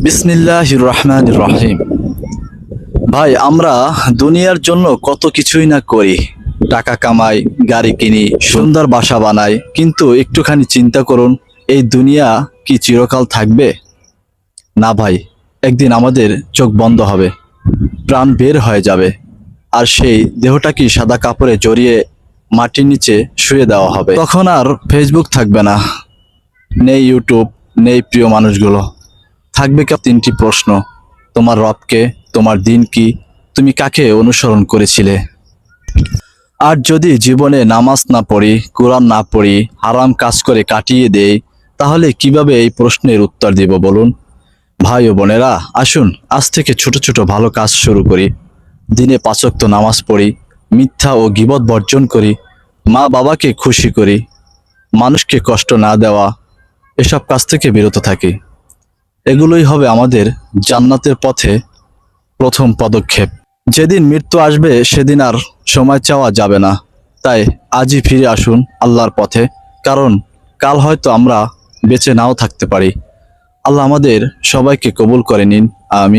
বিসমিল্লাহির রহমানির রহিম। ভাই, আমরা দুনিয়ার জন্য কত কিছুই না করি। টাকা কামাই, গাড়ি কিনি, সুন্দর বাসা বানাই, কিন্তু একটুখানি চিন্তা করুন, এই দুনিয়া কি চিরকাল থাকবে? না ভাই, একদিন আমাদের চোখ বন্ধ হবে, প্রাণ বের হয়ে যাবে, আর সেই দেহটা কি সাদা কাপড়ে জড়িয়ে মাটির নিচে শুয়ে দেওয়া হবে। তখন আর ফেসবুক থাকবে না, নেই ইউটিউব, নেই প্রিয় মানুষগুলো। থাকবে কেবল তিনটি প্রশ্ন: তোমার রবকে, তোমার দিন কি, তুমি কাকে অনুসরণ করেছিলে? আর যদি জীবনে নামাজ না পড়ি, কোরআন না পড়ি, হারাম কাজ করে কাটিয়ে দেই, তাহলে কিভাবে এই প্রশ্নের উত্তর দিব বলুন? ভাই ও বোনেরা, আসুন আজ থেকে ছোট ছোট ভালো কাজ শুরু করি। দিনে 5 ওয়াক্ত নামাজ পড়ি, মিথ্যা ও গীবত বর্জন করি, মা বাবাকে খুশি করি, মানুষকে কষ্ট না দেওয়া, এসব কাজ থেকে বিরত থাকি। এগুলোই হবে আমাদের জান্নাতের পথে প্রথম পদক্ষেপ। যেদিন মৃত্যু আসবে সেদিন আর সময় চাওয়া যাবে না। তাই আজই ফিরে আসুন আল্লাহর পথে, কারণ কাল হয়তো আমরা বেঁচে নাও থাকতে পারি। আল্লাহ আমাদের সবাইকে কবুল করে নিন। আমিন।